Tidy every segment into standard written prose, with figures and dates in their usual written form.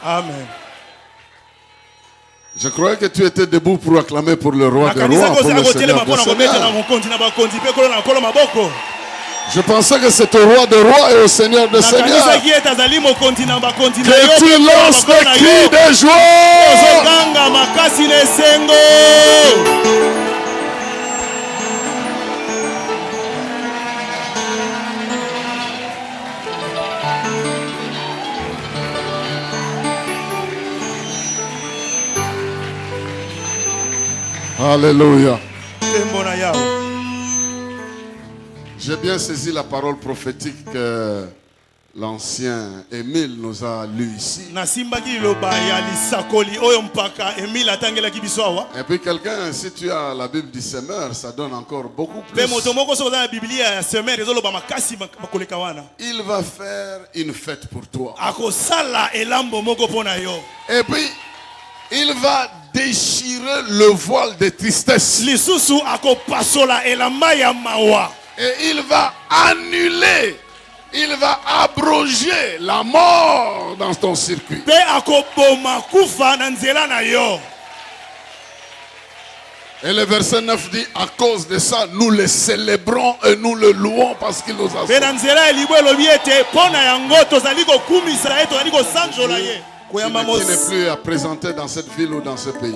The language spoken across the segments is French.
Amen. Je croyais que tu étais debout pour acclamer pour le roi des rois, pour le Seigneur des seigneurs. Je pensais que c'était au roi des rois et au Seigneur des seigneurs. Que tu lances des cris de joie. Alléluia. J'ai bien saisi la parole prophétique que l'ancien Émile nous a lu ici. Et puis quelqu'un, si tu as la Bible du Semeur, ça donne encore beaucoup plus. Il va faire une fête pour toi. Et puis, il va déchirer le voile de tristesse. Et il va annuler, il va abroger la mort dans ton circuit. Et le verset 9 dit, à cause de ça, nous le célébrons et nous le louons parce qu'il nous a sauvés. Qui n'est plus à présenter dans cette ville ou dans ce pays.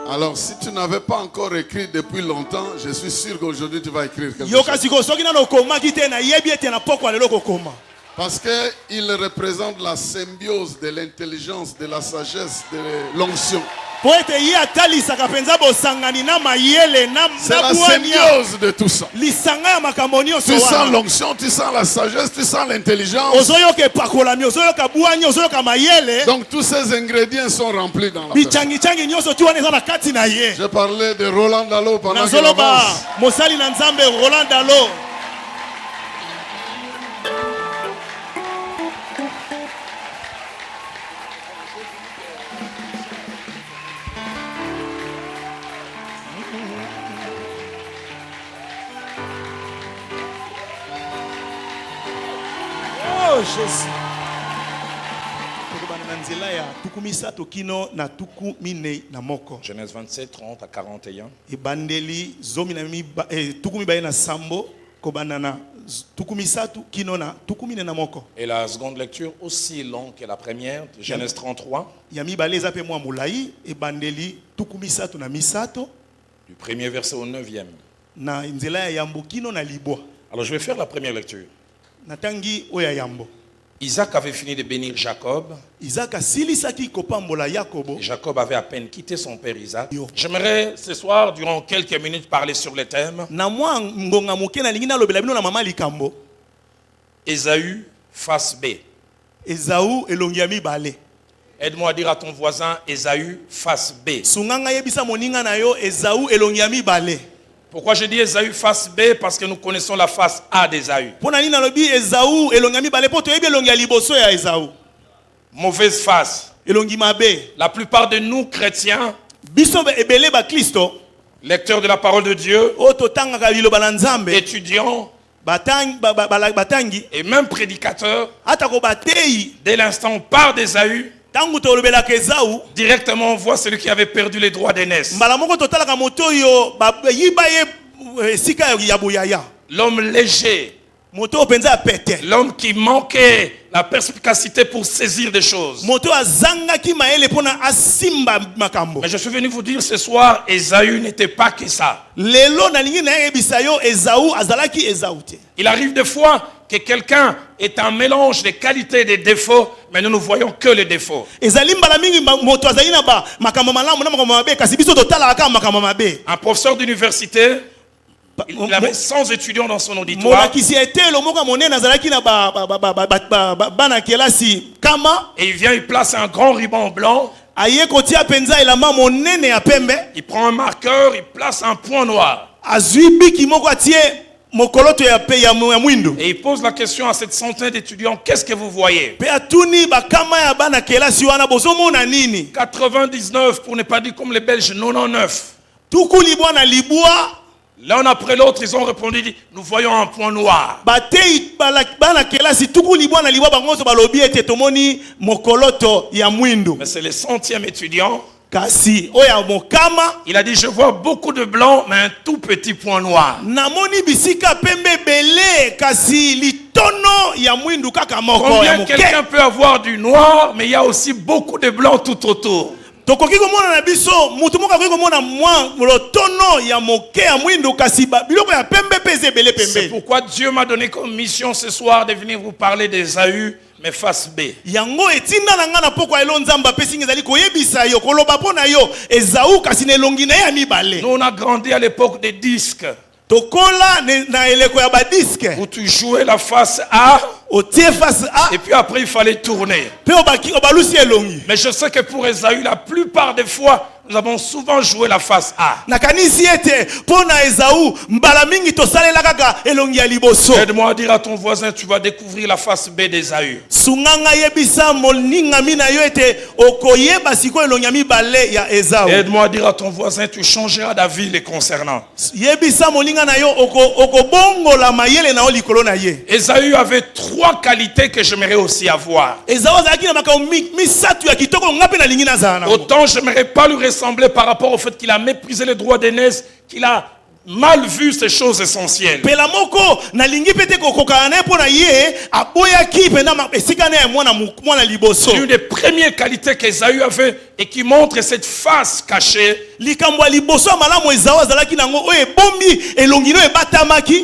Alors si tu n'avais pas encore écrit depuis longtemps, je suis sûr qu'aujourd'hui tu vas écrire quelque chose. Parce qu'il représente la symbiose de l'intelligence, de la sagesse, de l'onction. C'est la symbiose de tout ça. Tu sens l'onction, tu sens la sagesse, tu sens l'intelligence. Donc tous ces ingrédients sont remplis dans la personne. Je parlais de Roland Dalo pendant qu'il avance. Genèse 27, 30 à 41. Et la seconde lecture, aussi longue que la première, Genèse 33. Du premier verset au 9e. Alors je vais faire la première lecture. Isaac avait fini de bénir Jacob. Et Jacob avait à peine quitté son père Isaac. J'aimerais ce soir, durant quelques minutes, parler sur le thème Ésaü face B. Aide-moi à dire à ton voisin Ésaü face B. Pourquoi je dis Ésaü face B? Parce que nous connaissons la face A d'Ésaü. Mauvaise face. La plupart de nous chrétiens, lecteurs de la parole de Dieu, étudiants et même prédicateurs, dès l'instant où on parle d'Ésaü, directement on voit celui qui avait perdu les droits d'aînesse. L'homme léger. L'homme qui manquait la perspicacité pour saisir des choses. Mais je suis venu vous dire ce soir, Ésaü n'était pas que ça. Il arrive des fois que quelqu'un est un mélange des qualités et des défauts, mais nous ne voyons que les défauts. Un professeur d'université, il avait 100 étudiants dans son auditoire. Et il vient, il place un grand ruban blanc. Il prend un marqueur, il place un point noir. Et il pose la question à cette centaine d'étudiants, qu'est-ce que vous voyez? 99, pour ne pas dire comme les Belges, 99. L'un après l'autre, ils ont répondu, nous voyons un point noir. Mais c'est le 100e étudiant. Kasi il a dit, je vois beaucoup de blanc, mais un tout petit point noir. Combien quelqu'un peut avoir du noir, mais il y a aussi beaucoup de blanc tout autour. C'est pourquoi Dieu m'a donné comme mission ce soir de venir vous parler d'Ésaü, mais face B. Nous on a grandi à l'époque des disques. Où tu jouais la face A. Et puis après il fallait tourner. Mais je sais que pour Ésaü, la plupart des fois, nous avons souvent joué la face A. Aide-moi à dire à ton voisin, tu vas découvrir la face B d'Ésaü. Aide-moi à dire à ton voisin, tu changeras d'avis les concernant. Ésaü avait 3 qualités que j'aimerais aussi avoir. Autant j'aimerais pas lui ressembler par rapport au fait qu'il a méprisé les droits d'aînesse, qu'il a mal vu ces choses essentielles. L'une des premières qualités qu'Ésaü avait et qui montre cette face cachée,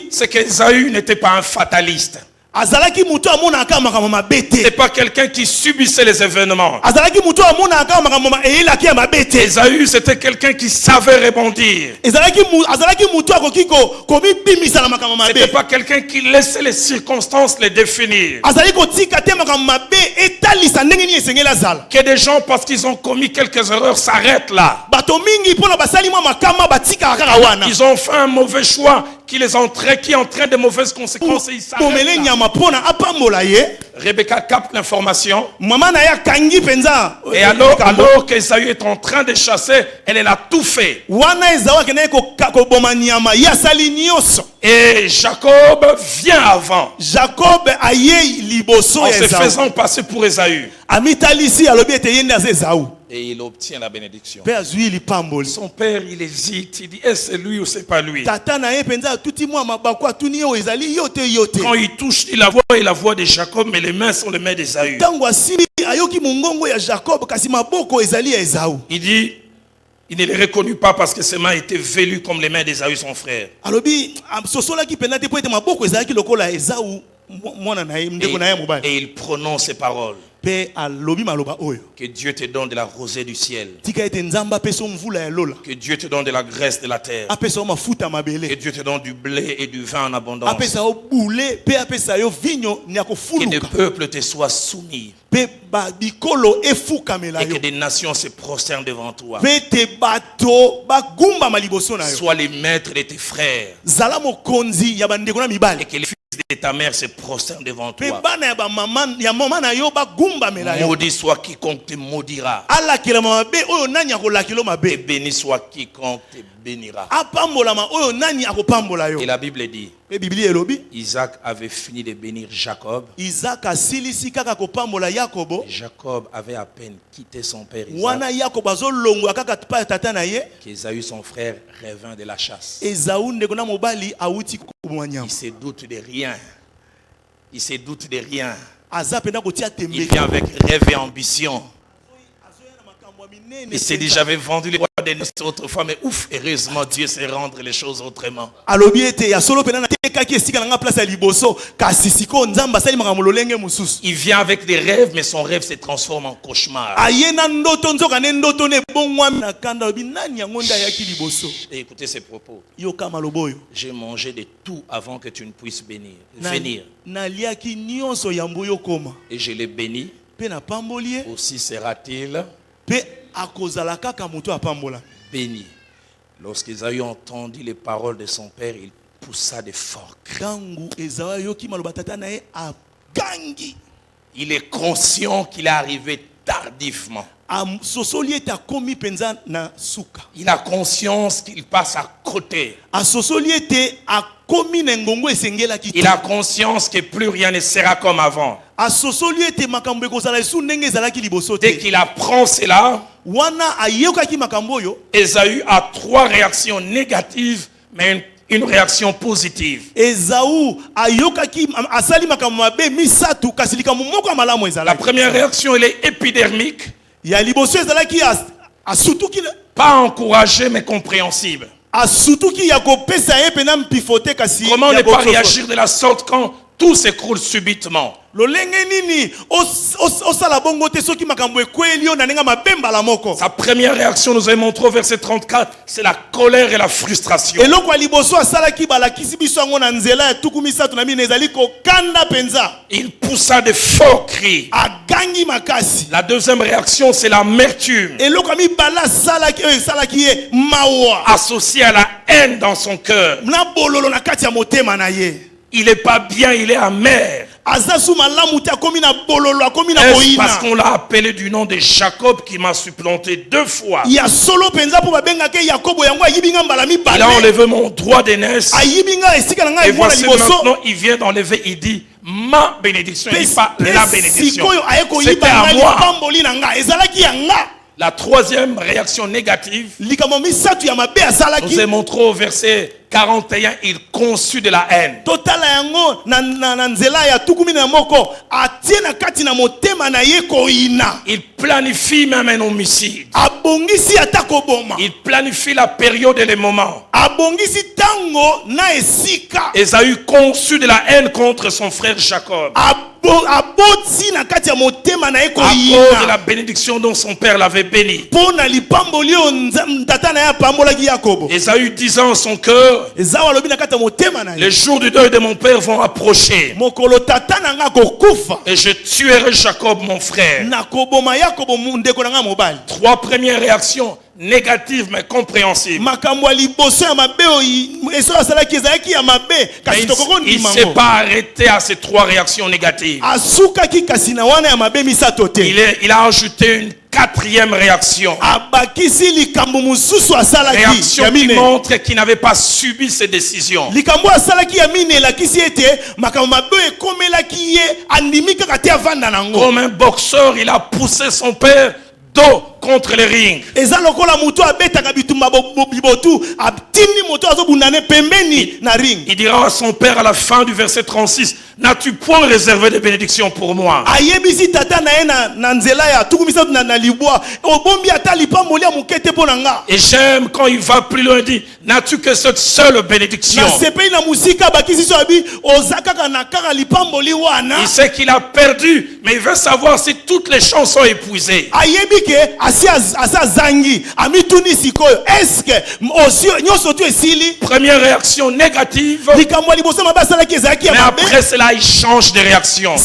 c'est qu'Ésaü n'était pas un fataliste. C'est pas quelqu'un qui subissait les événements. Ésaü, c'était quelqu'un qui savait rebondir. C'était pas quelqu'un qui laissait les circonstances les définir. Que des gens, parce qu'ils ont commis quelques erreurs, s'arrêtent là. Ils ont fait un mauvais choix qui entraîne de mauvaises conséquences et ils s'arrêtent là. Rebecca capte l'information. Et alors qu'Ésaü est en train de chasser, elle a tout fait. Et Jacob vient avant. En se faisant passer pour Ésaü. Et il obtient la bénédiction. Son père, il hésite. Il dit, est-ce lui ou c'est pas lui? Quand il touche la voix et la voix de Jacob, mais les mains sont les mains d'Ésaü. Il dit, il ne les reconnut pas parce que ses mains étaient velues comme les mains d'Ésaü, son frère. Et il prononce ces paroles. Que Dieu te donne de la rosée du ciel. Que Dieu te donne de la graisse de la terre. Que Dieu te donne du blé et du vin en abondance. Que des peuples te soient soumis. Et que des nations se prosternent devant toi. Sois les maîtres de tes frères. Et que les fils de ta mère se prosternent devant toi. Maudit soit quiconque te maudira. Et béni soit quiconque te bénira. Et la Bible dit, Isaac avait fini de bénir Jacob. Jacob avait à peine quitté son père Isaac. Qu'Ésaü, son frère, revint de la chasse. Il se doute de rien. Il se doute de rien. Il vient avec rêve et ambition. Il s'est dit, j'avais vendu les rois des noces autrefois, mais ouf, heureusement Dieu sait rendre les choses autrement. Il vient avec des rêves, mais son rêve se transforme en cauchemar. Et écoutez ces propos. J'ai mangé de tout avant que tu ne puisses venir. Et je l'ai béni. Aussi sera-t-il béni. Lorsqu'Ésaü entendit les paroles de son père, il poussa de forts cris. Il est conscient qu'il est arrivé tardivement. Il a conscience qu'il passe à côté. Il a conscience que plus rien ne sera comme avant. Dès qu'il apprend cela, Ésaü a 3 réactions négatives, mais une réaction positive. La première réaction, elle est épidermique. Pas encouragée, mais compréhensible. Comment ne pas réagir de la sorte quand tout s'écroule subitement? Sa première réaction, nous avons montré au verset 34, c'est la colère et la frustration. Il poussa de forts cris. La deuxième réaction, c'est l'amertume, associée à la haine dans son cœur. Il n'est pas bien, il est amer. Est-ce parce qu'on l'a appelé du nom de Jacob qui m'a supplanté 2 fois? Il a enlevé mon droit d'aînesse. Et voici maintenant, il vient d'enlever, il dit ma bénédiction, il dit pas la bénédiction. C'était à moi. La troisième réaction négative, nous est montré au verset 41, il conçut de la haine. Il planifie même un homicide. Il planifie la période et les moments. Ésaü conçut de la haine contre son frère Jacob. À cause de la bénédiction dont son père l'avait béni. Ésaü disait en son cœur, les jours du deuil de mon père vont approcher, et je tuerai Jacob mon frère. 3 premières réactions négatives mais compréhensibles. Il ne s'est pas arrêté à ces 3 réactions négatives. Il a ajouté une 4e réaction. Réaction qui montre qu'il n'avait pas subi ses décisions. Comme un boxeur, il a poussé son père dos contre les rings. Il dira à son père à la fin du verset 36, n'as-tu point réservé de bénédictions pour moi? Et j'aime quand il va plus loin, il dit, n'as-tu que cette seule bénédiction? Il sait qu'il a perdu, mais il veut savoir si toutes les chances sont épuisées. Première réaction négative, mais après cela il change de réaction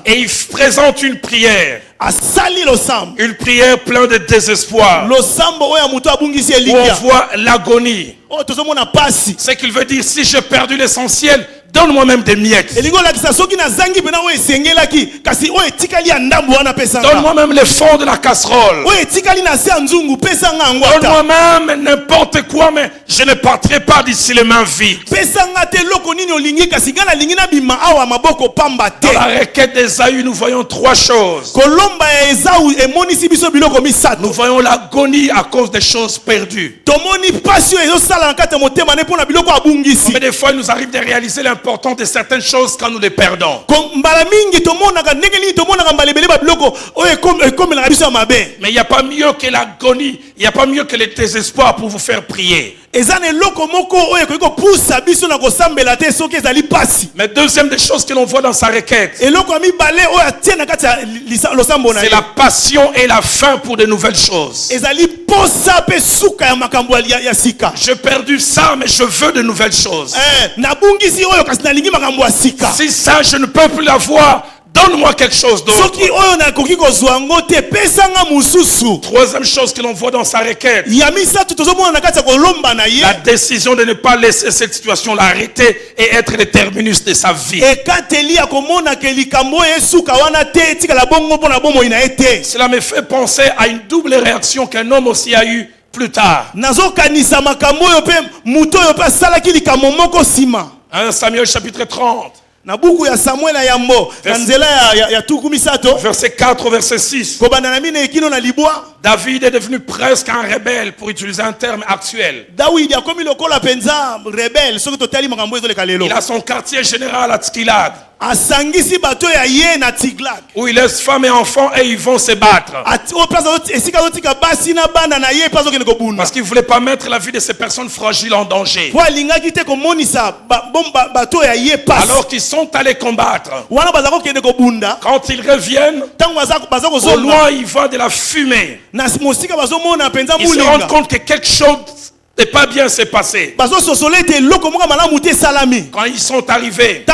et il présente une prière. Une prière pleine de désespoir, où on voit l'agonie. Ce qu'il veut dire, si j'ai perdu l'essentiel, donne-moi même des miettes. Donne-moi même les fonds de la casserole. Donne-moi même n'importe quoi, mais je ne partirai pas d'ici les mains vides. Dans la requête d'Ésaü, nous voyons 3 choses. Nous voyons l'agonie à cause des choses perdues. Mais des fois, il nous arrive de réaliser l'importance de certaines choses quand nous les perdons. Mais il n'y a pas mieux que l'agonie, il n'y a pas mieux que le désespoir pour vous faire prier. Mais deuxième des choses que l'on voit dans sa requête, c'est la passion et la faim pour de nouvelles choses. J'ai perdu ça, mais je veux de nouvelles choses. Si ça je ne peux plus l'avoir, Donne-moi quelque chose d'autre. Troisième chose que l'on voit dans sa requête, la décision de ne pas laisser cette situation l'arrêter et être le terminus de sa vie. Cela me fait penser à une double réaction qu'un homme aussi a eue plus tard. 1 Samuel chapitre 30. Verset 4 au verset 6. David est devenu presque un rebelle, pour utiliser un terme actuel. Il a son quartier général à Tskilad, où il laisse femmes et enfants et ils vont se battre. Parce qu'il ne voulait pas mettre la vie de ces personnes fragiles en danger. Alors qu'ils sont allés combattre, quand ils reviennent, au loin ils voient de la fumée. Ils se rendent compte que quelque chose n'est pas bien s'est passé. Quand ils sont arrivés,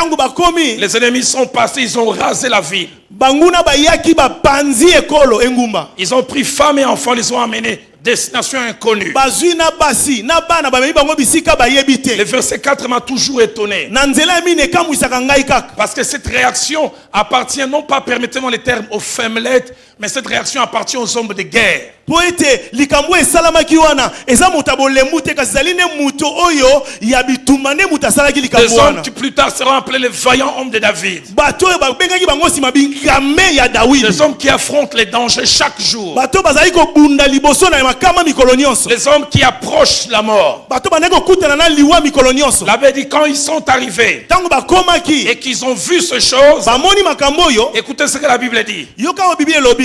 les ennemis sont passés, ils ont rasé la ville. Ils ont pris femmes et enfants, les ont amenés. Destination inconnue. Le verset 4 m'a toujours étonné. Parce que cette réaction appartient non pas, permettez-moi les termes, aux femmelettes, mais cette réaction appartient aux hommes de guerre. Les hommes qui plus tard seront appelés les vaillants hommes de David. Les hommes qui affrontent les dangers chaque jour. Les hommes qui approchent la mort. L'avait dit quand ils sont arrivés et qu'ils ont vu ces choses. Écoutez ce que la Bible dit.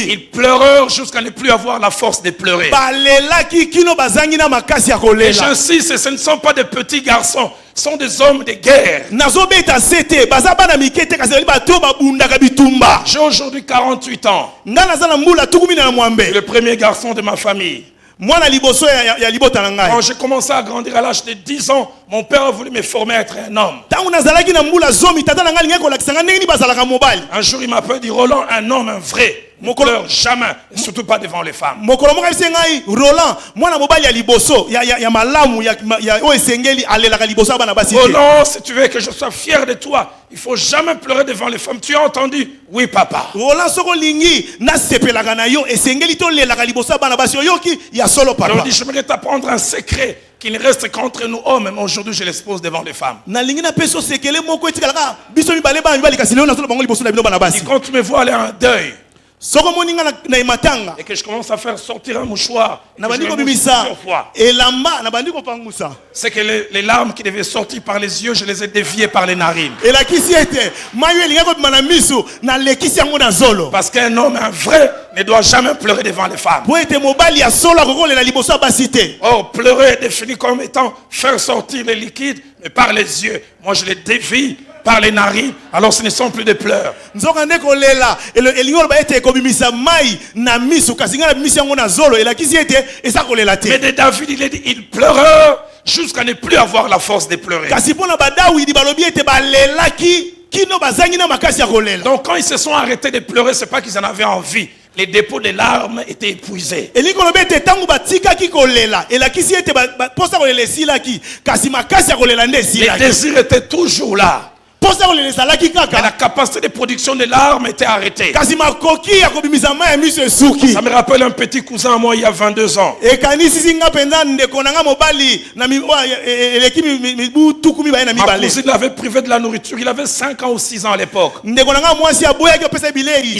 Ils pleurèrent jusqu'à ne plus avoir la force de pleurer. Et j'insiste, ce ne sont pas des petits garçons, ce sont des hommes de guerre. J'ai aujourd'hui 48 ans. Le premier garçon de ma famille. Quand j'ai commencé à grandir à l'âge de 10 ans, mon père a voulu me former à être un homme. Un jour, il m'a dit, Roland, un homme, un vrai. Ne pleure jamais, et surtout pas devant les femmes. Roland, si tu veux que je sois fier de toi, il faut jamais pleurer devant les femmes. Tu as entendu? Oui, papa. Alors, j'aimerais t'apprendre un secret qui ne reste qu'entre nous hommes, mais aujourd'hui je l'expose devant les femmes. Et quand tu me vois aller en deuil, et que je commence à faire sortir un mouchoir, c'est que les larmes qui devaient sortir par les yeux, je les ai déviées par les narines. Parce qu'un homme, un vrai, ne doit jamais pleurer devant les femmes. Or, pleurer est défini comme étant faire sortir les liquides, mais par les yeux. Moi, je les dévie par les narines, alors ce ne sont plus des pleurs. Mais de David, il a dit, il pleura jusqu'à ne plus avoir la force de pleurer. Donc quand ils se sont arrêtés de pleurer, c'est pas qu'ils en avaient envie. Les dépôts de larmes étaient épuisés. Les désirs étaient toujours là. Mais la capacité de production de larmes était arrêtée. Ça me rappelle un petit cousin à moi il y a 22 ans. Ma cousine l'avait privé de la nourriture. Il avait 5 ans ou 6 ans à l'époque. Il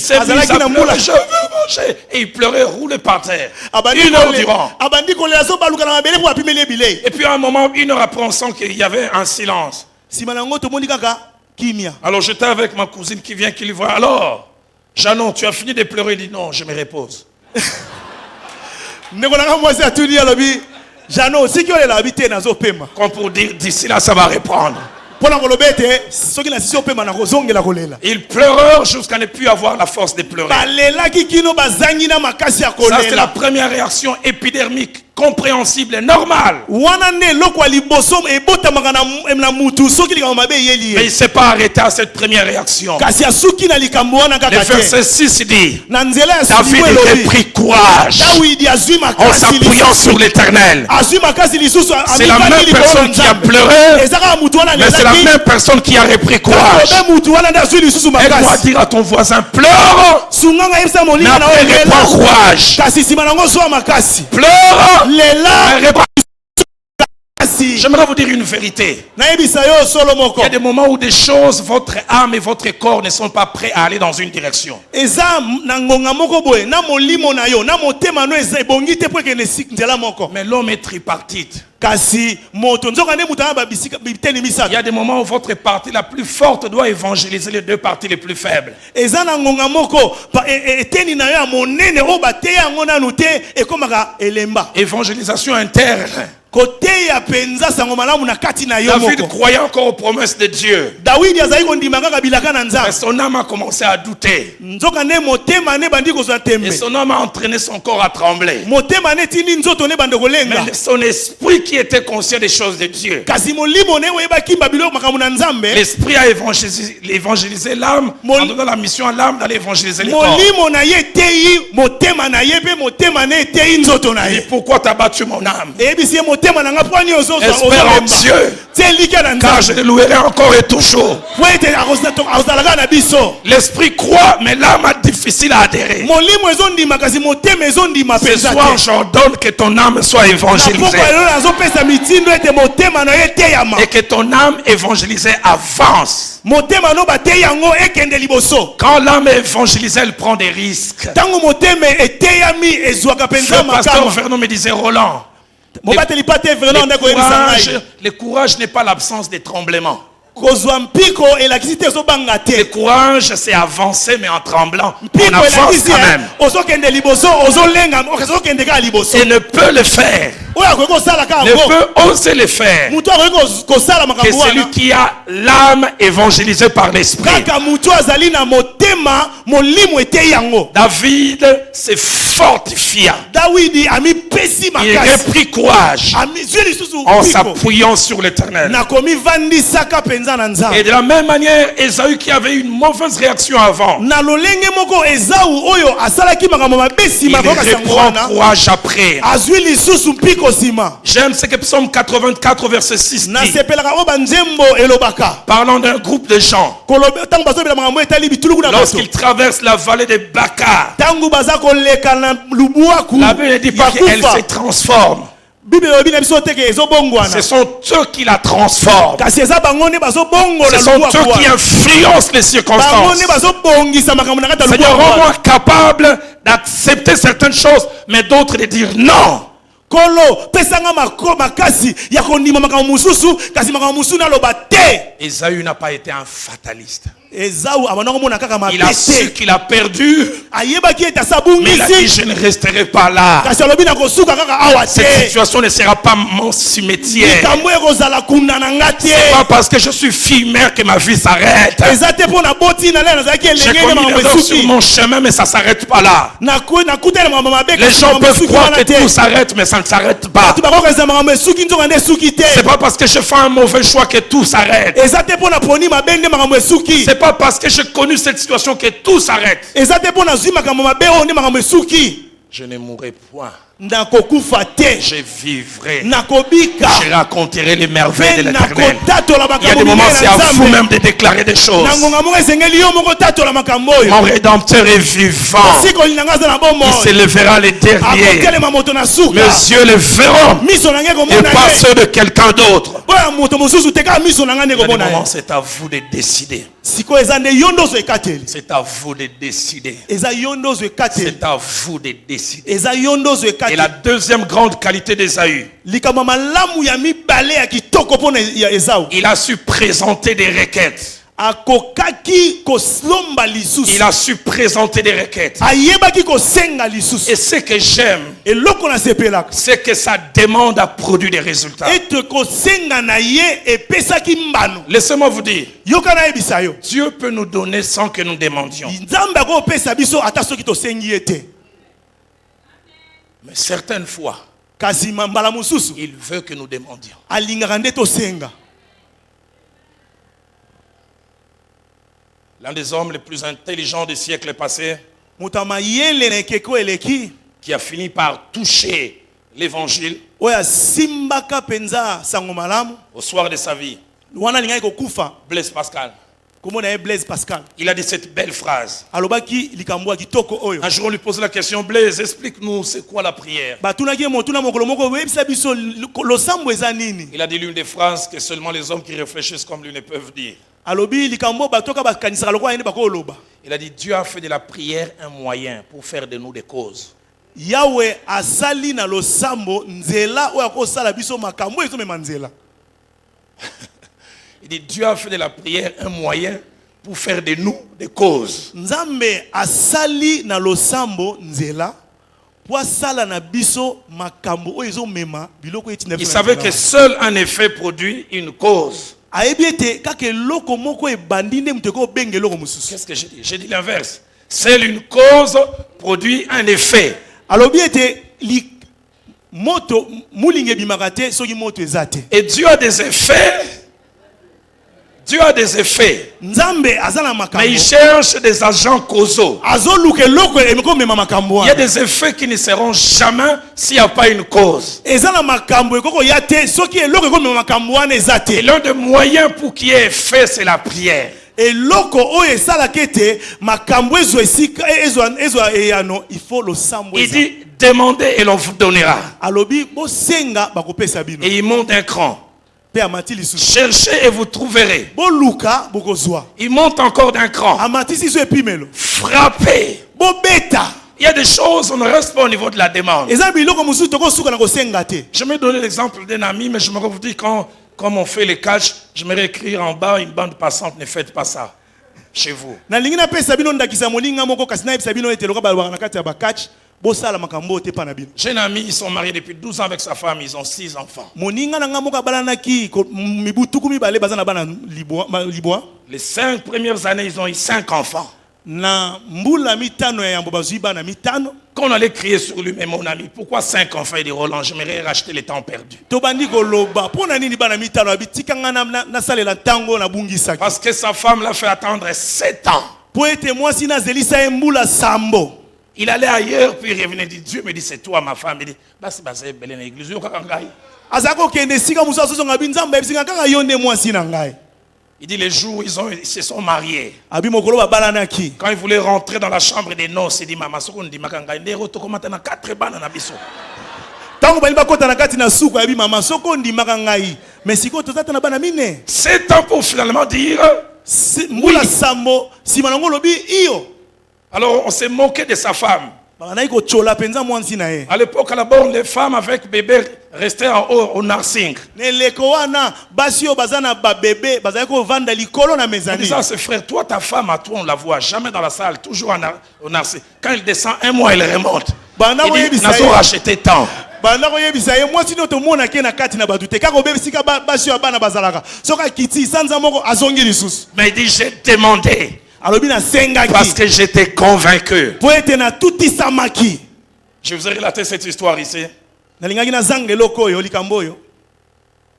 s'est mis à pleurer, je veux manger. Et il pleurait, roulé par terre. 1 heure durant. Et puis à un moment, 1 heure après, on sent qu'il y avait un silence. Alors j'étais avec ma cousine qui vient, qui lui voit. Alors, Janon, tu as fini de pleurer? Il dit non, je me repose. Comme pour dire, d'ici là, ça va reprendre. Ils pleurèrent jusqu'à ne plus avoir la force de pleurer. Ça, c'est la première réaction épidermique compréhensible et normal. Mais il ne s'est pas arrêté à cette première réaction. Le verset 6 dit, David était pris courage en s'appuyant sur l'Éternel. C'est la même personne qui a pleuré, mais c'est la même personne qui a repris courage. Aide-moi dire à ton voisin, pleure, mais après reprends courage. Pleure, j'aimerais vous dire une vérité. Il y a des moments où des choses, votre âme et votre corps ne sont pas prêts à aller dans une direction. Mais l'homme est tripartite. Il y a des moments où votre partie la plus forte doit évangéliser les deux parties les plus faibles. Évangélisation interne. David croyait encore aux promesses de Dieu. Mais son âme a commencé à douter. Et son âme a entraîné son corps à trembler. Mais son esprit qui était conscient des choses de Dieu, l'esprit a évangélisé l'âme en donnant la mission à l'âme d'aller évangéliser les corps. Et pourquoi t'as battu mon âme? Espère en Dieu, car je le louerai encore et toujours. L'esprit croit, mais l'âme est difficile à adhérer. Ce soir, j'ordonne que ton âme soit évangélisée et que ton âme évangélisée avance. Quand l'âme est évangélisée, elle prend des risques. Le pasteur Vernon me disait, Roland, le courage n'est pas l'absence des tremblements. Le courage, c'est avancer, mais en tremblant. On avance quand même. Et ne peut le faire, ne peut oser le faire, que celui qui a l'âme évangélisée par l'esprit. David se fortifia. Il reprit courage en s'appuyant sur l'Éternel. Et de la même manière, Ésaü qui avait une mauvaise réaction avant, il reprend courage après. J'aime ce que Psaume 84 verset 6 dit, parlant d'un groupe de gens lorsqu'ils traversent la vallée de Baca. La Bible ne dit pas qu'elle se transforme. Ce sont eux qui la transforment. Ce sont eux qui influencent les circonstances. Seigneur, rends-moi capable d'accepter certaines choses, mais d'autres de dire non. Ésaü n'a pas été un fataliste. Il a su qu'il a perdu, mais il a dit, je ne resterai pas là. Cette situation ne sera pas mon cimetière. C'est pas parce que je suis fille mère que ma vie s'arrête. J'ai commis l'erreur sur mon chemin, mais ça ne s'arrête pas là. Les gens peuvent croire que tout s'arrête, mais ça ne s'arrête pas. C'est pas parce que je fais un mauvais choix que tout s'arrête. C'est pas parce que j'ai connu cette situation que tout s'arrête. Je ne mourrai point. Je vivrai. Je raconterai les merveilles de l'Éternel. Il y a des moments, c'est à vous même de déclarer des choses. Mon Rédempteur est vivant. Il s'élèvera les derniers. Mes yeux le verront et pas ceux de quelqu'un d'autre. Il y a des moments, c'est à vous de décider. C'est à vous de décider. C'est à vous de décider. Et la deuxième grande qualité d'Ésaü, il a su présenter des requêtes. Il a su présenter des requêtes. Et ce que j'aime, c'est que ça demande à produire des résultats. Laissez-moi vous dire, Dieu peut nous donner sans que nous demandions. Mais certaines fois, Il veut que nous demandions. L'un des hommes les plus intelligents du siècle passé, qui a fini par toucher l'évangile au soir de sa vie, Blaise Pascal. Il a dit cette belle phrase. Un jour on lui pose la question, Blaise, explique-nous c'est quoi la prière. Il a dit l'une des phrases que seulement les hommes qui réfléchissent comme lui ne peuvent dire. Il a dit Dieu a fait de la prière un moyen pour faire de nous des causes. Yahweh asali na losambo nzela oya ko sala biso makambo ezo mema nzela. Il dit Dieu a fait de la prière un moyen pour faire de nous des causes. Nzambe asali na losambo nzela po sala na biso makambo oyo ezo mema biloko eti na. Il savait que seul un effet produit une cause. Qu'est-ce que j'ai dit? J'ai dit l'inverse. Seule une cause produit un effet. Et Dieu a des effets. Dieu a des effets. Mais il cherche des agents causaux. Il y a des effets qui ne seront jamais s'il n'y a pas une cause. Et l'un des moyens pour qu'il y ait effet, c'est la prière. Il dit demandez et l'on vous donnera. Et il monte un cran. Cherchez et vous trouverez. Il monte encore d'un cran. Frappez. Il y a des choses, on ne reste pas au niveau de la demande. Je vais donner l'exemple d'un ami, mais je me vous dis quand on fait les catchs, je vais écrire en bas une bande passante, ne faites pas ça chez vous. J'ai un ami, ils sont mariés depuis 12 ans avec sa femme, ils ont 6 enfants. Les 5 premières années, ils ont eu 5 enfants. Quand on allait crier sur lui, mais mon ami, pourquoi 5 enfants? Il dit Roland, j'aimerais racheter les temps perdus. Parce que sa femme l'a fait attendre 7 ans. Il allait ailleurs, puis il revenait, dit Dieu me dit c'est toi ma femme. Il dit c'est belle dans l'église. Il dit les jours où ils se sont mariés. Quand ils voulaient rentrer dans la chambre des noces, il dit maman soko ndi makanga ndero to komata na 4 bana na biso. C'est temps pour finalement dire oui. Alors on s'est moqué de sa femme. À l'époque, à la borne, les femmes avec bébé restaient en haut au nursing. Ça, c'est frère, toi, ta femme, à toi, on la voit jamais dans la salle, toujours au nursing. Quand il descend un mois, il remonte. Il dit, nous avons racheté tant. Mais il dit, j'ai demandé. Parce que j'étais convaincu. Je vous ai relaté cette histoire ici.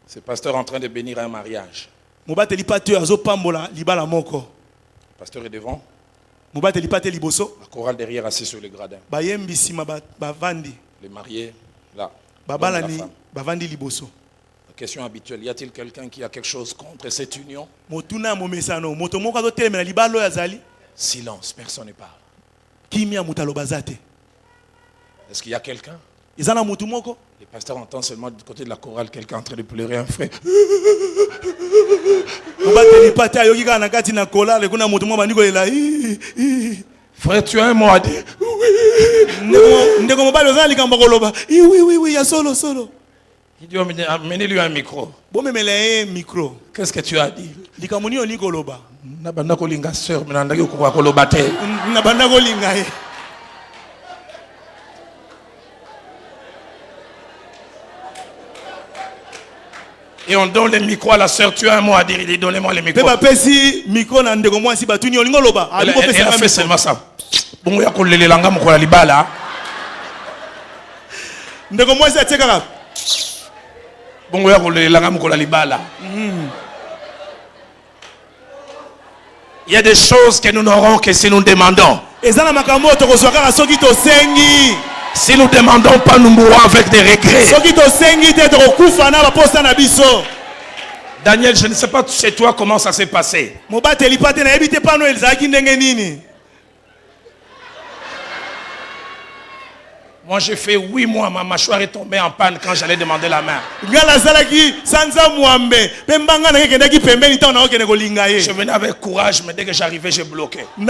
Ce pasteur est en train de bénir un mariage. Le pasteur est devant. La chorale derrière assis sur le gradin. Les mariés là. La question habituelle, y a-t-il quelqu'un qui a quelque chose contre cette union? Silence, personne ne parle. Est-ce qu'il y a quelqu'un? Le pasteur entend seulement du côté de la chorale quelqu'un en train de pleurer, un frère. Frère, tu as un mot à dire? Oui, il dit, amenez-lui un micro. Qu'est-ce que tu as dit? Et on donne le micro à la sœur. Tu as un mot à dire? Il dit, donnez-moi le micro. Elle a fait seulement ça. ndeko mwasi atekaka bongo ya kolela nga mokola libala. Il y a des choses que nous n'aurons que si nous demandons. ezana makambo tokozwa kaka soki tosengi. Si nous ne demandons pas, nous mourrons avec des regrets. soki tosengi te tokokufa na baposta na biso. Daniel, je ne sais pas chez toi comment ça s'est passé. mobateli pate nayebi te pano ezalaki ndenge nini. Moi, j'ai fait 8 mois, ma mâchoire est tombée en panne quand j'allais demander la main. Je venais avec courage, mais dès que j'arrivais, j'ai bloqué. Vous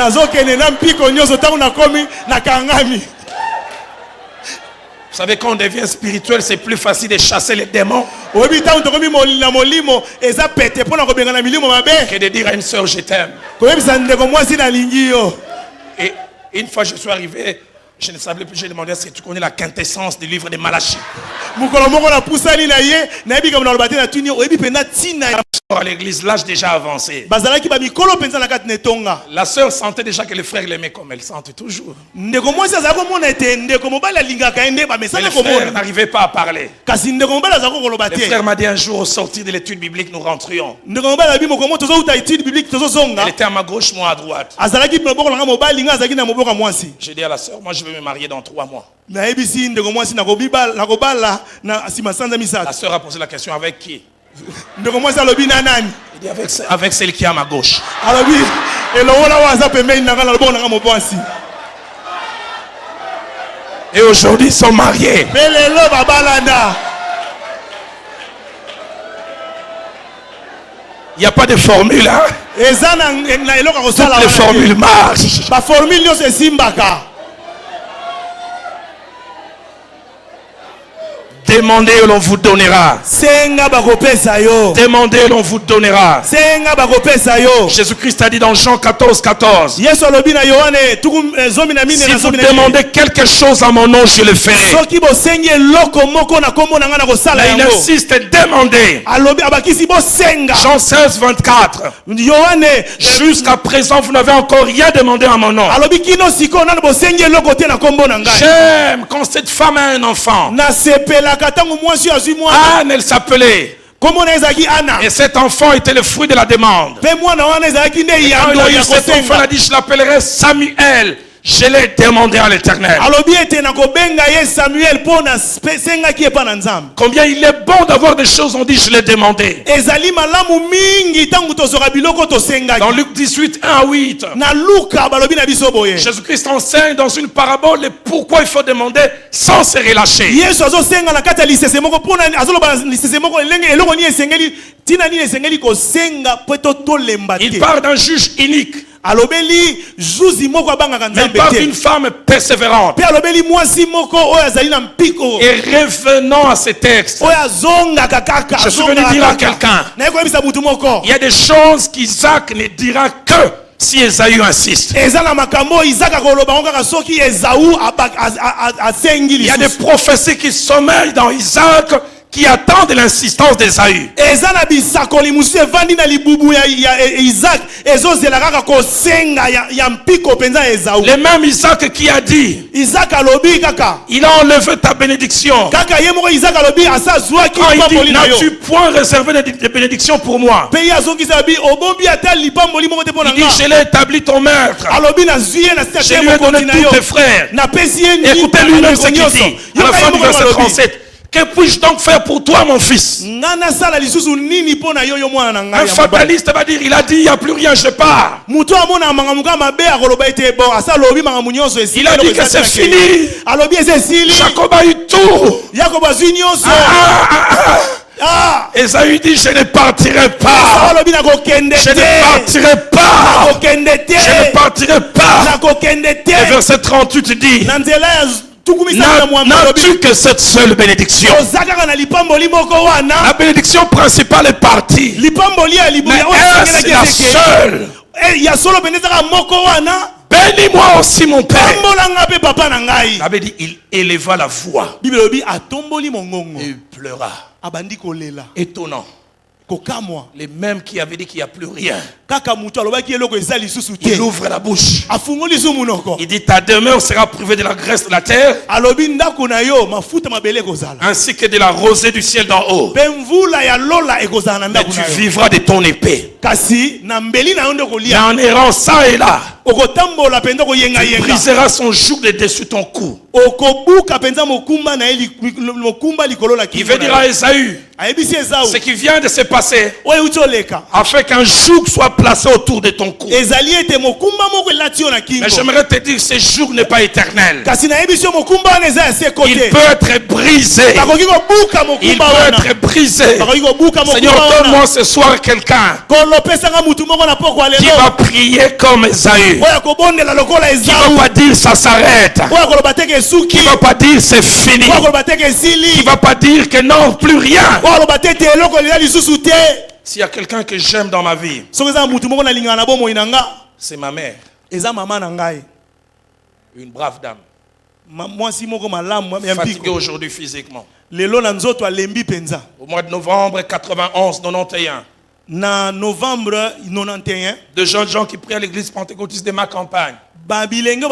savez, quand on devient spirituel, c'est plus facile de chasser les démons que de dire à une soeur, je t'aime. Et une fois, je suis arrivé. Je ne savais plus, j'ai demandé est-ce que tu connais la quintessence du livre de Malachie. À l'église, l'âge déjà avancé. La sœur sentait déjà que les frères l'aimaient comme elle sentait toujours. Mais le frère n'arrivait pas à parler. Le frère m'a dit un jour au sortir de l'étude biblique, nous rentrions. Elle était à ma gauche, moi à droite. J'ai dit à la sœur, moi je vais me marier dans 3 mois. La sœur a posé la question, avec qui? Il dit avec celle qui est à ma gauche. Et aujourd'hui ils sont mariés. Il n'y a pas de formule, hein? Toutes les formules marchent. Demandez et l'on vous donnera. Demandez et l'on vous donnera. Jésus-Christ a dit dans Jean 14, 14. Si vous demandez quelque chose à mon nom, je le ferai. Là, il insiste, demandez. Jean 16, 24. Jusqu'à présent, vous n'avez encore rien demandé à mon nom. J'aime quand cette femme a un enfant. Anne, elle s'appelait. Et cet enfant était le fruit de la demande. Cet enfant a dit, je l'appellerai Samuel. Je l'ai demandé à l'Éternel. Combien il est bon d'avoir des choses, on dit je l'ai demandé. Dans Luc 18, 1 à 8. Jésus-Christ enseigne dans une parabole pourquoi il faut demander sans se relâcher. Il parle d'un juge unique. Mais par une femme persévérante. Et revenons à ces textes. Je suis venu dire à quelqu'un, il y a des choses qu'Isaac ne dira que si Esaü insiste. Il y a des prophéties qui sommeillent dans Isaac, qui attendent l'insistance d'Esaü. Le même Isaac qui a dit, il a enlevé ta bénédiction. Quand il dit, n'as-tu point réservé de bénédiction pour moi? Il dit, je l'ai établi ton maître. Je lui ai donné tous tes frères. Écoutez lui-même ce qu'il dit à la fin du verset 37. Que puis-je donc faire pour toi, mon fils? Un fataliste va dire, il a dit, il n'y a plus rien, je pars. Il a dit que c'est fini. Jacob a eu tout. Esaü dit, je ne partirai pas. Je ne partirai pas. Je ne partirai pas. Et verset 38 dit, n'as-tu que cette seule bénédiction? La bénédiction principale est partie. Mais est-ce la seule? Bénis-moi aussi mon père. Il avait dit, il éleva la voix et pleura. Étonnant. Les mêmes qui avaient dit qu'il n'y a plus rien. Il ouvre la bouche. Il dit ta demeure sera privée de la graisse de la terre, ainsi que de la rosée du ciel d'en haut. Mais tu vivras de ton épée. Mais en errant ça et là, tu briseras son joug de dessus ton cou. Il veut dire à Ésaü ce qui vient de se passer, afin qu'un joug soit placé autour de ton cou. Mais j'aimerais te dire, ce joug n'est pas éternel. Il peut être brisé. Il peut être brisé. Seigneur, donne-moi ce soir quelqu'un qui va prier comme Ésaü, qui ne va pas dire ça s'arrête, qui ne va pas dire c'est fini, qui ne va pas dire que non, plus rien. S'il y a quelqu'un que j'aime dans ma vie, c'est ma mère. Une brave dame. Fatiguée aujourd'hui physiquement. Au mois de novembre 91-91. Novembre 91. De jeunes gens qui prient à l'église pentecôtiste de ma campagne. Ils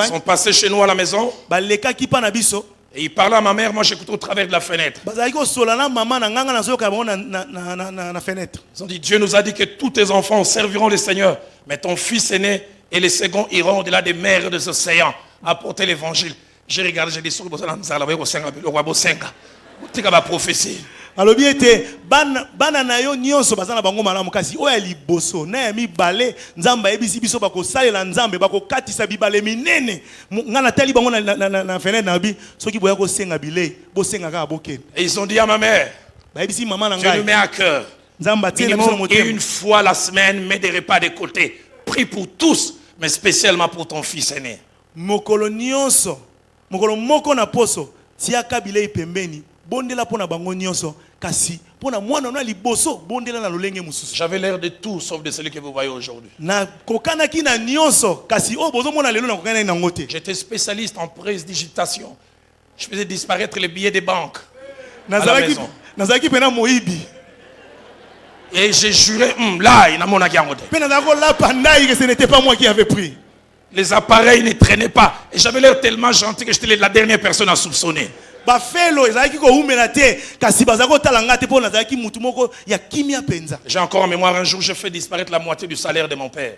sont passés chez nous à la maison. Et ils parlaient à ma mère, moi j'écoutais au travers de la fenêtre. Ils ont dit, Dieu nous a dit que tous tes enfants serviront le Seigneur, mais ton fils aîné et les seconds iront au-delà des mers des océans, apporter l'évangile. J'ai regardé, j'ai dit, sur le prophétie. Alors bien été bana na yo nyonso bazana bango malamu kasi oya liboso na ya mibale nzamba ebisi biso bako salela nzambe bako katisa bibale minene ngana tali bango na fenêtre na bi soki boya ko senga bile bo senga ka boken. Et ils ont dit à ma mère, ba ebisi maman na Dieu nous met à cœur, nzamba tiena biso mo une fois la semaine, mets des repas de côté, prie pour tous, mais spécialement pour ton fils aîné. Mokolo nyonso mokolo moko na poso tia kabile pembeni. J'avais l'air de tout sauf de celui que vous voyez aujourd'hui. J'étais spécialiste en prestidigitation. Je faisais disparaître les billets des banques à la maison. Et j'ai juré, là, il n'a mon ce n'était pas moi qui avais pris. Les appareils ne traînaient pas. Et j'avais l'air tellement gentil que j'étais la dernière personne à soupçonner. J'ai encore en mémoire un jour, j'ai fait disparaître la moitié du salaire de mon père.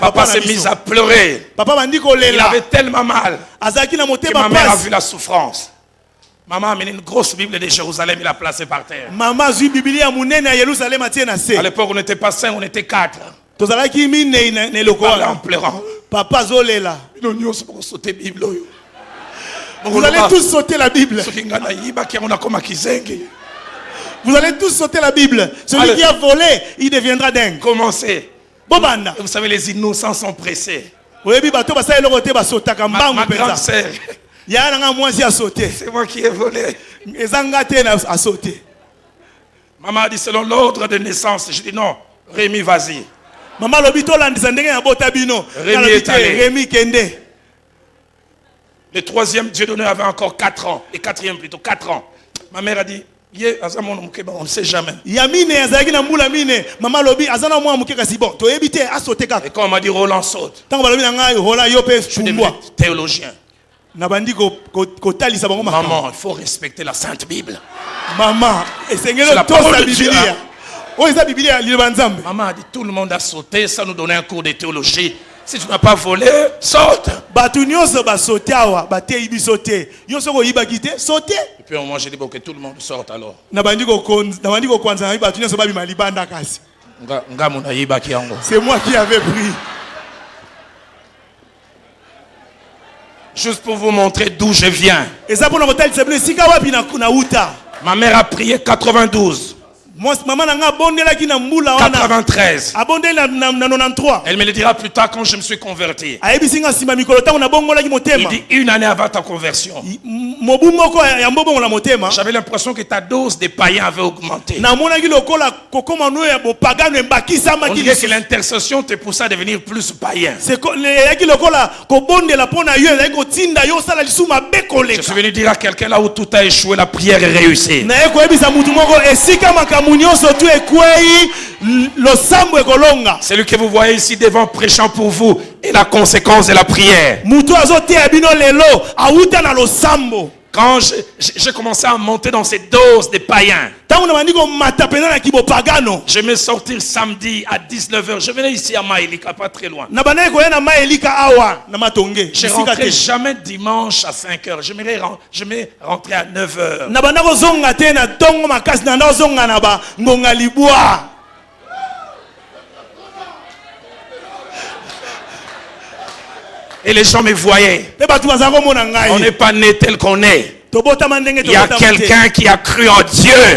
Papa s'est mis à pleurer. Il avait tellement mal que ma mère a vu la souffrance. Maman a amené une grosse Bible de Jérusalem, il l'a placée par terre. À l'époque, on n'était pas 5, on était 4. Il parlait en pleurant. Papa Zolela. Vous allez tous sauter la Bible. Vous allez tous sauter la Bible. Celui qui a volé, il deviendra dingue. Commencez. Bobanda. Vous savez, les innocents sont pressés. Ma grande sœur, c'est moi qui ai volé. Maman a dit selon l'ordre de naissance. Je dis non, Rémi, vas-y. Rémi est allé. Rémi Kende. Le troisième Dieu donné avait encore 4 ans. Le quatrième plutôt 4 ans. Ma mère a dit, on ne sait jamais. Et quand on m'a dit Roland saute, je suis devenu théologien. Maman, il faut respecter la Sainte Bible. Maman, c'est la parole de Dieu. Maman a dit tout le monde a sauté, ça nous donnait un cours de théologie. Si tu n'as pas volé, saute. Et puis au moins j'ai dit que tout le monde sorte alors. C'est moi qui avais pris. Juste pour vous montrer d'où je viens. Ma mère a prié 92. Maman nanga bondela ki na mbula wana. 93. Abondela na 93. Elle me le dira plus tard quand je me suis converti. Ayebisinga sima mikolo tango na bongola ki motema. Il dit une année avant ta conversion. Mobu moko ya mbongo la motema. J'avais l'impression que ta dose de païens avait augmenté. Na mona ki lokola kokoma no ya bopagano embakisa On makili. dirait que l'intercession te pousse à devenir plus païen. C'est le ki lokola ko bondela pona yo ya ko tinda yo sala lisuma bekoleka. Je suis venu dire à quelqu'un là où tout a échoué, la prière est réussie. Na eko ebisa mutu moko esika makamu nyonso tu ekwei losambo ekolonga. Celui que vous voyez ici devant prêchant pour vous est la conséquence de la prière. Mutu azote abino lelo auta na losambo. Quand j'ai commencé à monter dans ces doses de païens, je me sortis sortir samedi à 19h. Je venais ici à Maélika, pas très loin. Je ne rentrais jamais dimanche à 5h. Je me rentrais à 9h. Et les gens me voyaient. On n'est pas né tel qu'on est. Il y a quelqu'un qui a cru en Dieu et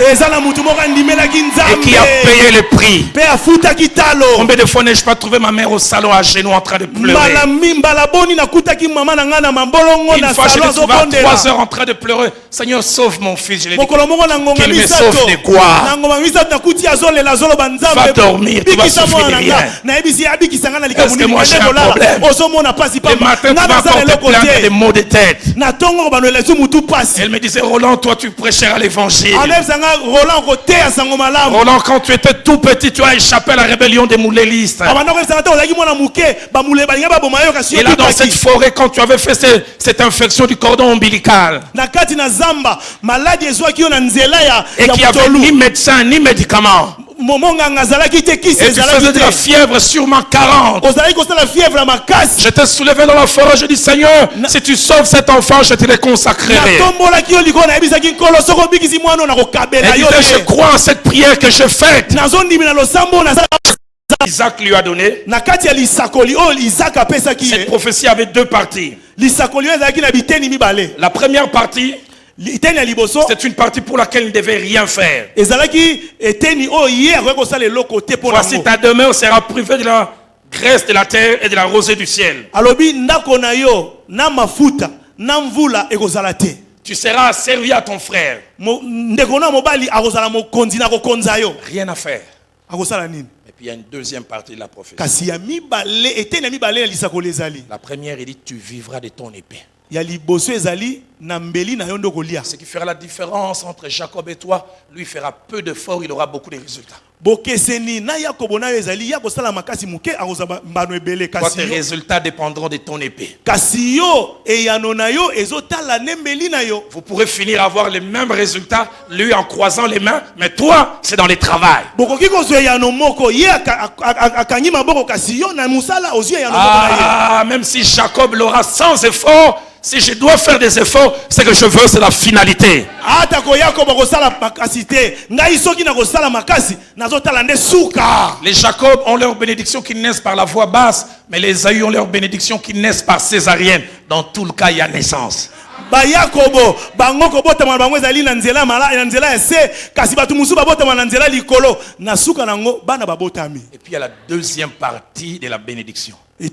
qui a payé le prix. Combien de fois n'ai-je pas trouvé ma mère au salon à genoux en train de pleurer? Une fois je l'ai trouvé à 3 heures en train de pleurer. Seigneur, sauve mon fils. Je lui ai dit, qu'il me sauve de quoi? Va dormir, tu vas souffrir de rien. Est-ce que moi j'ai un problème? Le matin tu vas encore te plaindre des maux de tête. Elle me disait, Roland, toi tu prêcheras l'évangile. Roland, quand tu étais tout petit, tu as échappé à la rébellion des moulélistes. Et là, dans cette forêt, quand tu avais fait cette infection du cordon ombilical, et qu'il n'y avait ni médecin ni médicament, et tu faisais de la fièvre sûrement 40. Je t'ai soulevé dans la forêt, je dis, Seigneur, si tu sauves cet enfant, je te le consacrerai. Et je crois en cette prière que je fais. Isaac lui a donné. Cette prophétie avait 2 parties. La première partie, c'est une partie pour laquelle il ne devait rien faire. Voici ta demeure sera privée de la graisse de la terre et de la rosée du ciel. Tu seras servi à ton frère. Rien à faire. Et puis il y a une deuxième partie de la prophétie. La première, il dit, tu vivras de ton épée. Ce qui fera la différence entre Jacob et toi, lui fera peu d'efforts, il aura beaucoup de résultats. Toi, tes résultats dépendront de ton épée. Vous pourrez finir à avoir les mêmes résultats, lui en croisant les mains, mais toi, c'est dans les travail. Ah, même si Jacob l'aura sans effort, si je dois faire des efforts, ce que je veux, c'est la finalité. Les Jacob ont leur bénédiction qui naissent par la voie basse, mais les Esaü ont leur bénédiction qui naissent par césarienne. Dans tout le cas, il y a naissance. Et puis il y a la deuxième partie de la bénédiction. Mais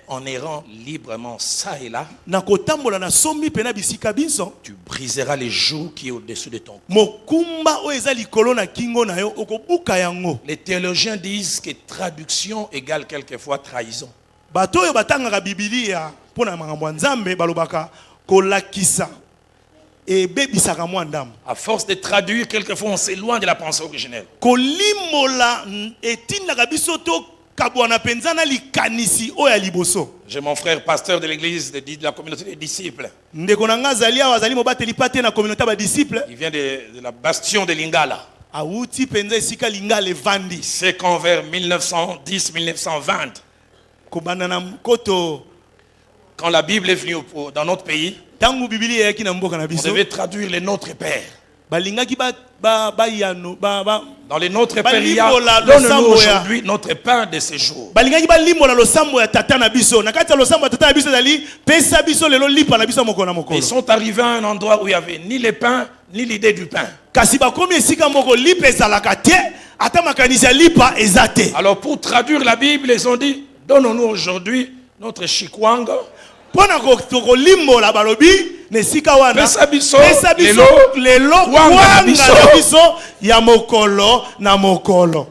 en errant librement ça et là, tu briseras les jougs qui est au-dessus de ton cou. Les théologiens disent que traduction égale quelquefois trahison. À force de traduire, quelquefois on s'éloigne de la pensée originelle. J'ai mon frère pasteur de l'église de la communauté des disciples. Il vient de la bastion de Lingala. C'est qu'en vers 1910-1920, quand la Bible est venue dans notre pays, on devait traduire les Notre Père. Dans les Notre Père, il y a donne-nous aujourd'hui notre pain de ces jours. Ils sont arrivés à un endroit où il n'y avait ni les pains, ni l'idée du pain. kasi bakomi esika moko lipa ezalaka te ata makanisi ya lipa eza te. Alors pour traduire la Bible, ils ont dit, donne-nous aujourd'hui notre chikwanga. Pona kolimbola balobi nesika wana Pesa biso lelo kwanga na biso ya mokolo na mokolo.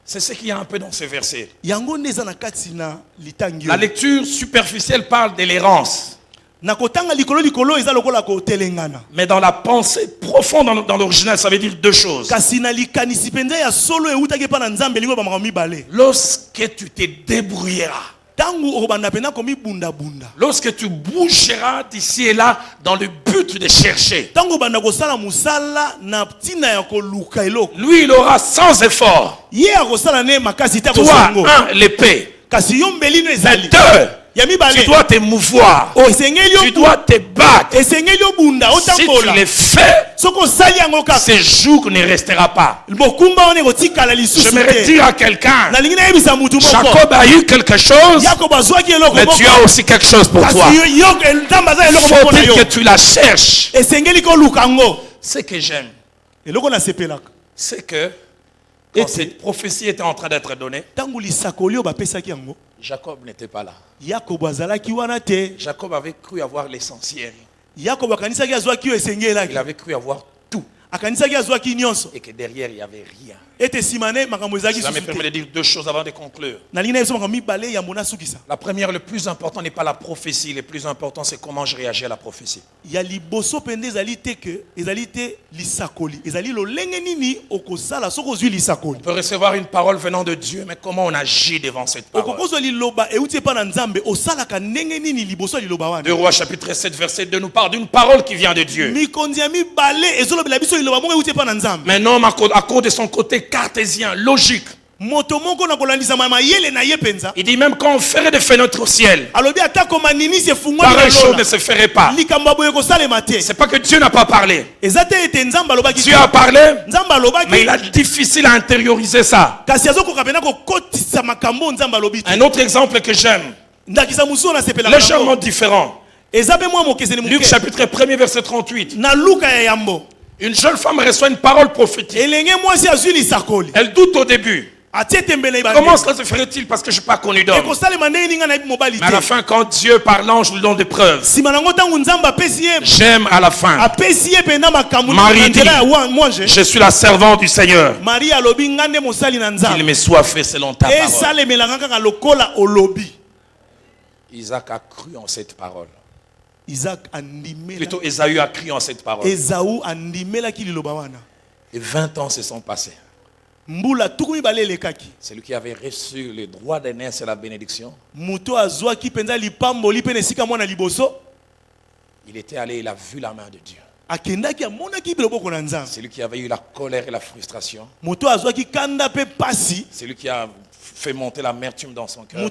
C'est ce qu'il y a un peu dans ce verset. Yango neza na kati na litangi. La lecture superficielle parle de l'errance. Na kotanga likolo likolo eza lokola ko telengana. Mais dans la pensée profonde dans l'original, ça veut dire deux choses. Kasi na likanisi penza ya solo eutaki pa na nzambe lingo ba makomi bale. Lorsque tu te débrouilleras, lorsque tu bougeras d'ici et là dans le but de chercher, lui il aura sans effort. Toi, l'épée. Tu dois te mouvoir. Tu dois te battre. Si tu le fais, ce jour ne restera pas. J'aimerais dire à quelqu'un, Jacob a eu quelque chose, mais tu as aussi quelque chose pour toi. Faut-il que tu la cherches. Ce que j'aime, c'est que quand cette prophétie était en train d'être donnée, Jacob n'était pas là. Jacob avait cru avoir l'essentiel. Il avait cru avoir tout. Et que derrière il n'y avait rien. Cela me permet de dire deux choses avant de conclure. La première, le plus important n'est pas la prophétie. Le plus important, c'est comment je réagis à la prophétie. On peut recevoir une parole venant de Dieu, mais comment on agit devant cette parole. 2 Rois chapitre 7 verset 2 nous parle d'une parole qui vient de Dieu. Mais un homme à cause de son côté cartésien, logique, il dit même quand on ferait des fenêtres au ciel, pareille chose ne se ferait pas. C'est pas que Dieu n'a pas parlé. Dieu a parlé, mais il a difficile à intérioriser ça. Un autre exemple que j'aime, légèrement différent. Luc chapitre 1 verset 38. Une jeune femme reçoit une parole prophétique. Elle doute au début. Comment cela se ferait-il parce que je n'ai pas connu d'homme? Mais à la fin, quand Dieu par l'ange lui donne des preuves, j'aime à la fin. Marie dit, je suis la servante du Seigneur. Qu'il me soit fait selon ta parole. Isaac a cru en cette parole. Plutôt Esaü a cru en cette parole. Et 20 ans se sont passés. Celui qui avait reçu le droit d'aînesse et la bénédiction, il était allé, il a vu la main de Dieu. Celui qui avait eu la colère et la frustration, celui qui a fait monter l'amertume dans son cœur,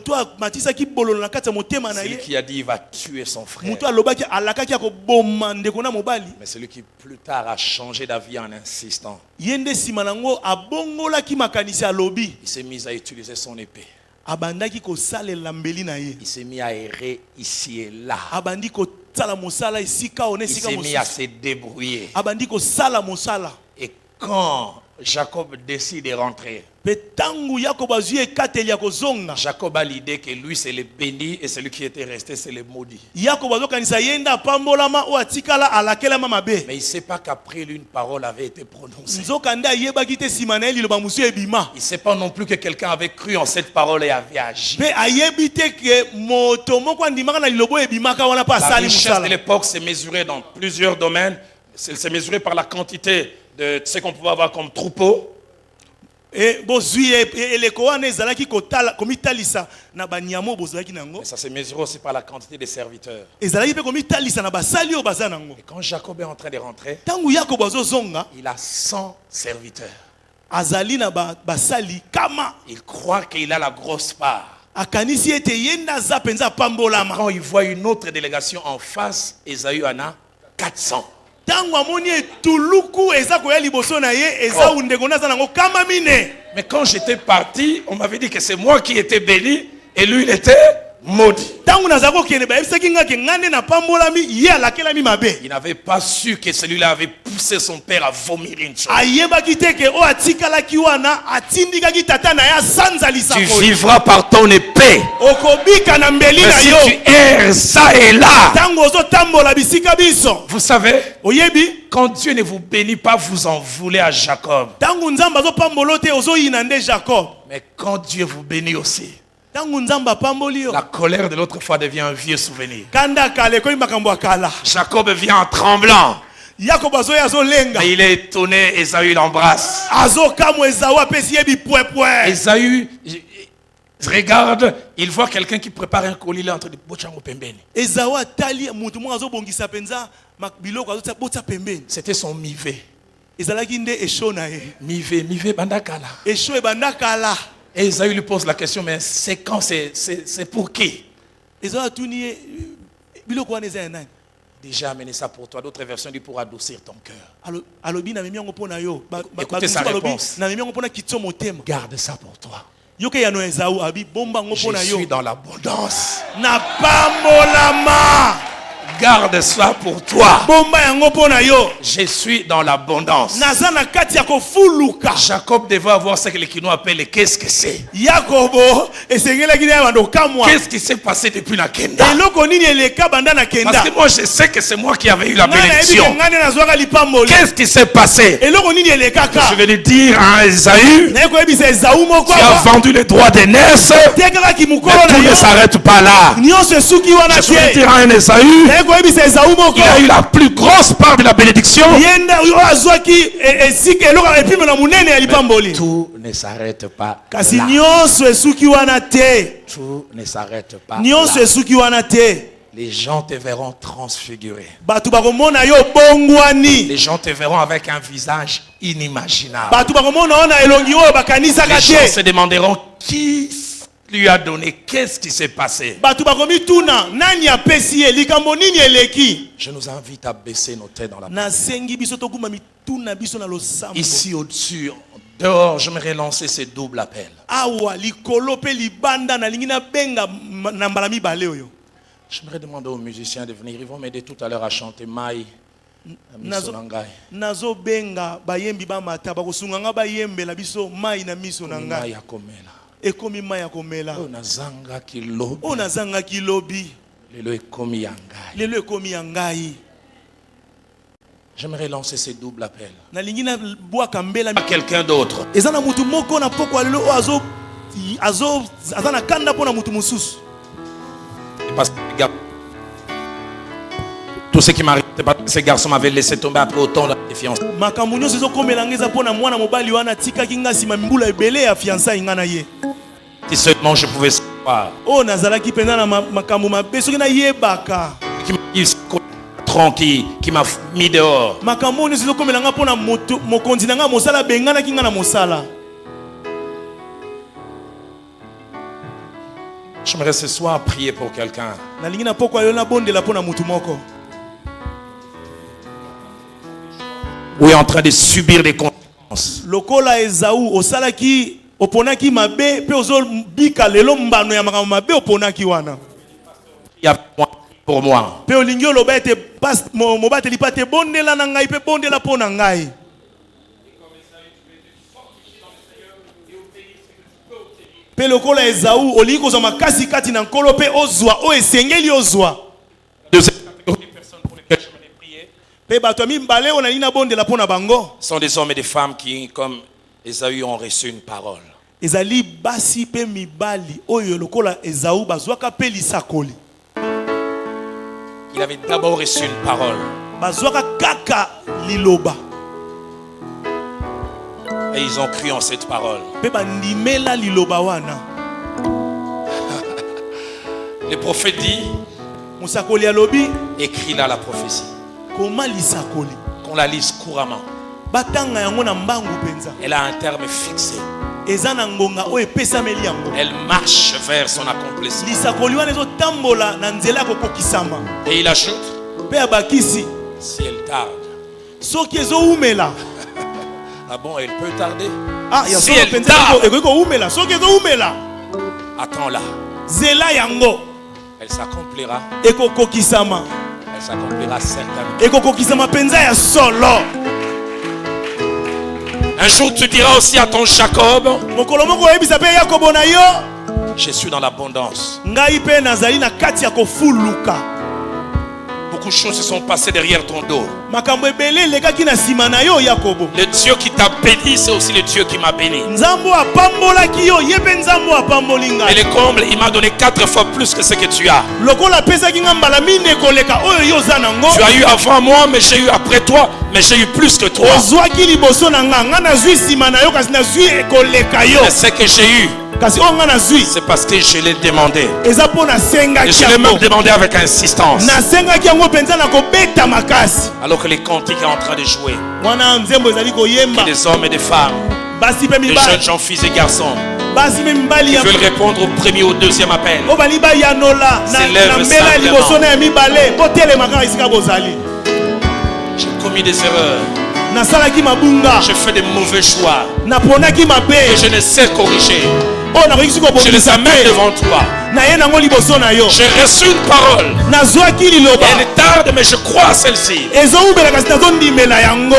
celui qui a dit il va tuer son frère, mais celui qui plus tard a changé d'avis en insistant, il s'est mis à utiliser son épée. Il s'est mis à errer ici et là. Il s'est mis à se débrouiller. Et quand Jacob décide de rentrer, Jacob a l'idée que lui c'est le béni et celui qui était resté c'est le maudit. Mais il ne sait pas qu'après lui une parole avait été prononcée. Il ne sait pas non plus que quelqu'un avait cru en cette parole et avait agi. La richesse de l'époque s'est mesurée dans plusieurs domaines. C'est mesuré par la quantité de ce qu'on pouvait avoir comme troupeau. Mais ça se mesure aussi par la quantité de serviteurs. Et quand Jacob est en train de rentrer, il a 100 serviteurs. Il croit qu'il a la grosse part. Quand il voit une autre délégation en face, Esaü en a 400. Mais quand j'étais parti, on m'avait dit que c'est moi qui étais béni et lui il était maudit. Il n'avait pas su que celui-là avait poussé son père à vomir une chose. Tu vivras par ton épée. Mais si tu erres ça et là, vous savez, quand Dieu ne vous bénit pas, vous en voulez à Jacob. Mais quand Dieu vous bénit aussi, la colère de l'autre fois devient un vieux souvenir. Jacob vient en tremblant. Mais il est étonné, Esaü l'embrasse. Esaü regarde, il voit quelqu'un qui prépare un colis là entre des bochango pembeni. C'était son mivé. Mivé bandakala. Et Esaü lui pose la question, mais c'est quand, c'est pour qui? Déjà amené ça pour toi. D'autres versions disent pour adoucir ton cœur. Écoutez sa réponse. Garde ça pour toi. Je suis dans l'abondance. Garde ça pour toi. Je suis dans l'abondance. Jacob devait avoir ce que les Kinois appellent qu'est-ce que c'est. Qu'est-ce qui s'est passé depuis la Kenda? Parce que moi je sais que c'est moi qui avais eu la bénédiction. Qu'est-ce qui s'est passé? Je vais lui dire à Esaü, tu as vendu les droits d'aînesse, mais tout ne s'arrête pas là. Je vais dire à un Esaü, il a eu la plus grosse part de la bénédiction. Tout ne s'arrête pas là. Tout ne s'arrête pas là. Les gens te verront transfiguré. Les gens te verront avec un visage inimaginable. Les gens se demanderont qui lui a donné, qu'est-ce qui s'est passé. Je nous invite à baisser nos têtes dans la prière. Ici au-dessus, dehors, j'aimerais lancer ce double appel. J'aimerais demander aux musiciens de venir. Ils vont m'aider tout à l'heure à chanter Mai. Nazo benga bayembi bamata bakosunganga bayembela biso mai na miso na ngai. Ekomi mai ya komela. Onazanga kilobi. Lelo ekomi ya ngai. J'aimerais lancer ce double appel à quelqu'un d'autre. Parce que tout ce qui m'arrive, ces garçons m'avaient laissé tomber après autant de défiance. Si seulement je pouvais savoir. Qui m'a mis dehors. J'aimerais ce soir prier pour quelqu'un. Ou est en train de subir des conséquences. Il y a pour moi. Sont des hommes et des femmes qui, comme Esaü, ont reçu une parole. Il avait d'abord reçu une parole. Et ils ont cru en cette parole. Le prophète dit, écrit là la prophétie. Qu'on la lise couramment. Elle a un terme fixé. Elle marche vers son accomplissement. Et il ajoute, si elle tarde. Ah bon, elle peut tarder. Si elle tarde, attends-la. Elle s'accomplira. ekokokisama. Elle s'accomplira certainement. Ekokokisama penza ya solo. Un jour tu diras aussi à ton Jacob, Mokolo moko oyebisa pe Yakobo na yo, je suis dans l'abondance. ngai pe nazali na kati ya kofuluka. Beaucoup de choses se sont passées derrière ton dos. Makambo ebele lekaki na sima na yo Yakobo. Le Dieu qui t'a béni, c'est aussi le Dieu qui m'a béni. Nzambo apambolaki yo, yepe nzambo apamboli Et ngai. le comble, il m'a donné 4 fois plus que ce que tu as. Lokola pesaki nga mbala mine koleka oyo yo za nango. Tu as eu avant moi, mais j'ai eu après toi, mais j'ai eu plus que toi. Ozwaki liboso na nga, nga nazwi sima na yo kasi nazwi ekoleka yo. Et ce que j'ai eu, Kasi o nga nazwi c'est parce que je l'ai demandé. eza po Et nasengaki je l'ai yango. même demandé avec insistance. Nasengaki yango penza na kobeta makasi. Alors que les cantiques sont en train de jouer. Mwana nzembo ezali koyemba. Des hommes et des femmes, Basi pe des mibali. jeunes gens, filles et garçons, Basi pe mibali qui ya veulent répondre au premier ou au deuxième appel. o bali ba yanola na S'élève mbela simplement. liboso na ya mibale botelema kaka esika bozali. J'ai commis des erreurs. Nasalaki mabunga. J'ai fait des mauvais choix. Naponaki mabe. Et je ne sais corriger. Oh nakoki Je les kobongisa amène te. devant toi. Na ye nango liboso na yo. J'ai reçu une parole. Nazwaki liloba. Elle est tarde, mais je crois à celle-ci. Ezowubela kasi nazondimela yango.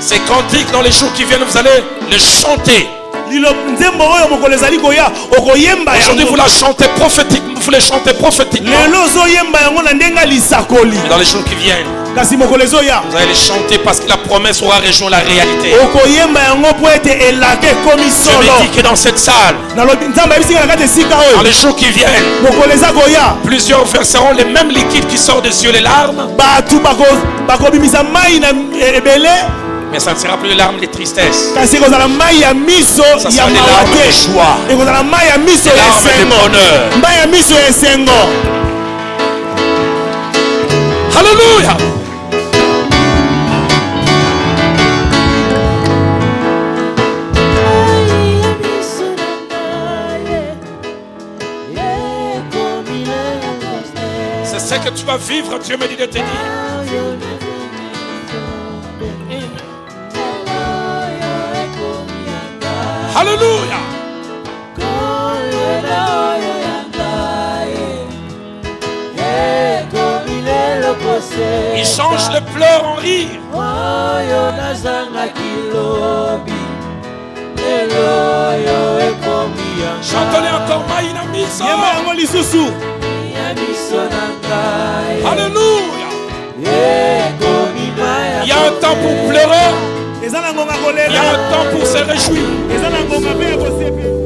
Ces cantiques dans les jours qui viennent, vous allez les chanter. Nzembo oyo mokolo ezali koya okoyemba Aujourd'hui, yango. vous la chantez prophétiquement. Vous les chantez prophétiquement. Lelo ozoyemba yango na ndenga lisakoli. Et dans les jours qui viennent, Kasi mokolo ezoya. vous allez les chanter parce que la promesse aura rejoint la réalité. Okoyemba yango po ete elake komi Je solo. me dis que dans cette salle, Nalobi nzambe abisinga na kati esika dans oyo. les jours qui viennent, Mokolo eza koya. plusieurs verseront les mêmes liquides qui sortent des yeux, les larmes. Batu bakobimisa mai na ebele. Mais ça ne sera plus les larmes de tristesse. Kasi ekozala mai ya miso Ça ya sera des mawa larmes de te. joie, Ekozala mai ya miso des ya larmes de esengo. bonheur. Mai ya miso ya esengo. Alléluia. C'est ce que tu vas vivre, Dieu me dit de te dire. Alléluia. Il change le pleurs en rire. Chantez encore Maïna Miso. Yemba yango lisusu. Alléluia. Il y a un temps pour pleurer. Eza na ngonga Il y a kolela. un temps pour se réjouir. Eza na ngonga pe ya kosepe.